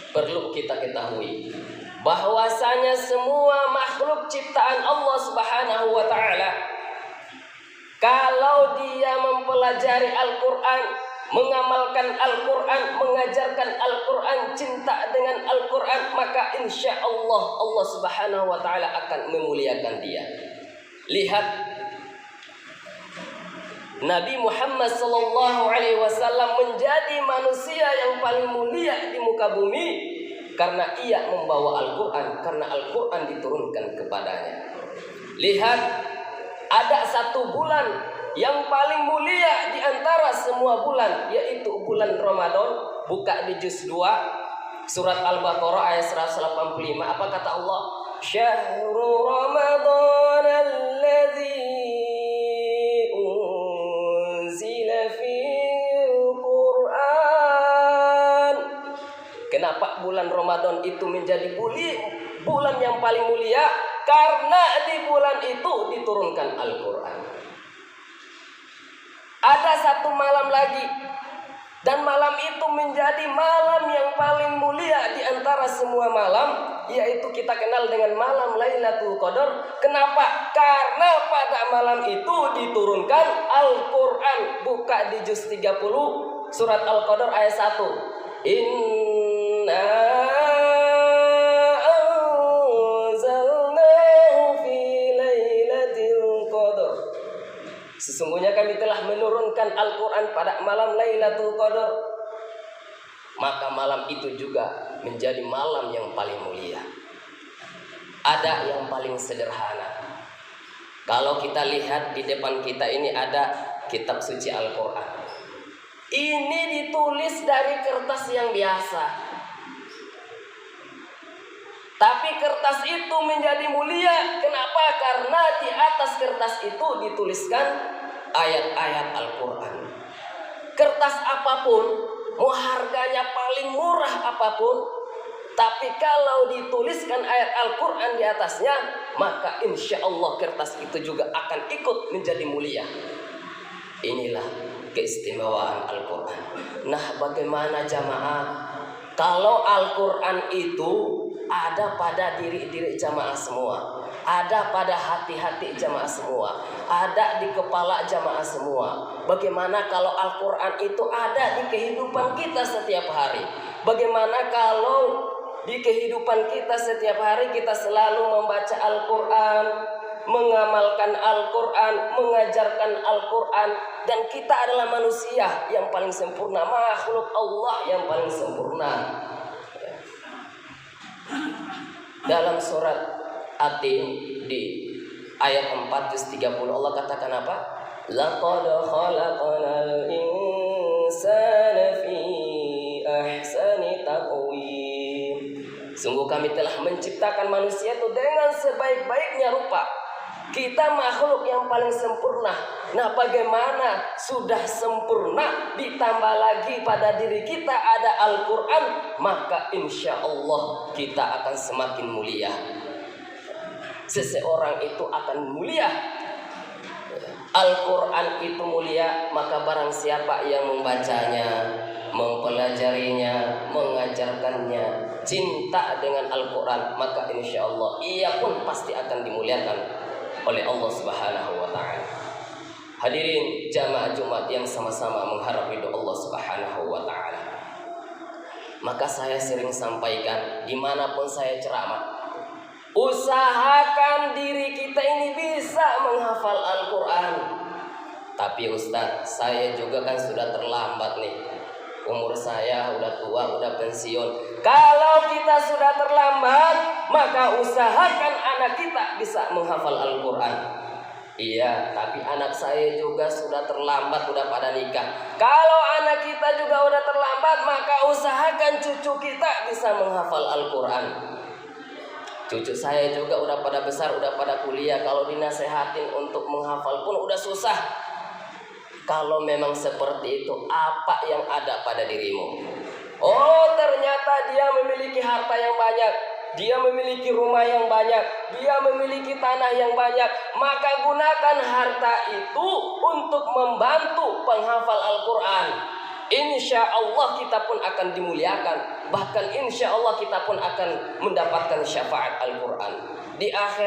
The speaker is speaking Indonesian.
perlu kita ketahui bahwasanya semua makhluk ciptaan Allah Subhanahu wa taala, kalau dia mempelajari Al-Qur'an, mengamalkan Al-Qur'an, mengajarkan Al-Qur'an, cinta dengan Al-Qur'an, maka insya Allah Allah Subhanahu wa taala akan memuliakan dia. Lihat Nabi Muhammad sallallahu alaihi wasallam menjadi manusia yang paling mulia di muka bumi karena ia membawa Al-Qur'an, karena Al-Qur'an diturunkan kepadanya. Lihat, ada satu bulan yang paling mulia di antara semua bulan, yaitu bulan Ramadan. Buka di juz 2 surat Al-Baqarah ayat 185. Apa kata Allah? Syahrul Ramadan alladzi Kenapa bulan Ramadan itu menjadi bulan yang paling mulia? Karena di bulan itu diturunkan Al-Quran. Ada satu malam lagi, dan malam itu menjadi malam yang paling mulia di antara semua malam, yaitu kita kenal dengan malam Lailatul Qadar. Kenapa? Karena pada malam itu diturunkan Al-Quran. Buka di juz 30 surat Al-Qadar ayat 1. Inna anzalnahu fi lailatul qadar. Sesungguhnya kami telah menurunkan Al-Quran pada malam Lailatul Qadar. Maka malam itu juga menjadi malam yang paling mulia. Ada yang paling sederhana. Kalau kita lihat di depan kita ini ada kitab suci Al-Quran. Ini ditulis dari kertas yang biasa. Tapi kertas itu menjadi mulia. Kenapa? Karena di atas kertas itu dituliskan ayat-ayat Al-Quran. Kertas apapun, mau harganya paling murah apapun, tapi kalau dituliskan ayat Al-Quran di atasnya, maka insya Allah kertas itu juga akan ikut menjadi mulia. Inilah keistimewaan Al-Quran. Nah, bagaimana jamaah kalau Al-Quran itu ada pada diri-diri jamaah semua, ada pada hati-hati jamaah semua, ada di kepala jamaah semua? Bagaimana kalau Al-Quran itu ada di kehidupan kita setiap hari? Bagaimana kalau di kehidupan kita setiap hari kita selalu membaca Al-Quran, mengamalkan Al-Quran, mengajarkan Al-Quran, dan kita adalah manusia yang paling sempurna, makhluk Allah yang paling sempurna. Dalam surat At-Tin di ayat 4 juz 30 Allah katakan apa? Laqad khalaqnal insana fi ahsani taqwim. Sungguh kami telah menciptakan manusia itu dengan sebaik-baiknya rupa. Kita makhluk yang paling sempurna. Nah, bagaimana sudah sempurna ditambah lagi pada diri kita ada Al-Quran, maka insya Allah kita akan semakin mulia. Seseorang itu akan mulia. Al-Quran itu mulia, maka barang siapa yang membacanya, mempelajarinya, mengajarkannya, cinta dengan Al-Quran, maka insya Allah ia pun pasti akan dimuliakan oleh Allah Subhanahu wa ta'ala. Hadirin jamaah Jumat yang sama-sama mengharap ridho Allah Subhanahu wa ta'ala. Maka saya sering sampaikan dimanapun saya ceramah, usahakan diri kita ini bisa menghafal Al-Quran. Tapi Ustadz, saya juga kan sudah terlambat nih. Umur saya udah tua, udah pensiun. Kalau kita sudah terlambat, maka usahakan anak kita bisa menghafal Al-Quran. Iya, tapi anak saya juga sudah terlambat, udah pada nikah. Kalau anak kita juga udah terlambat, maka usahakan cucu kita bisa menghafal Al-Quran. Cucu saya juga udah pada besar, udah pada kuliah. Kalau dinasehatin untuk menghafal pun udah susah. Kalau memang seperti itu, apa yang ada pada dirimu? Oh, ternyata dia memiliki harta yang banyak, dia memiliki rumah yang banyak, dia memiliki tanah yang banyak. Maka gunakan harta itu untuk membantu penghafal Al-Quran. insya Allah kita pun akan dimuliakan. Bahkan insya Allah kita pun akan mendapatkan syafaat Al-Quran di akhir.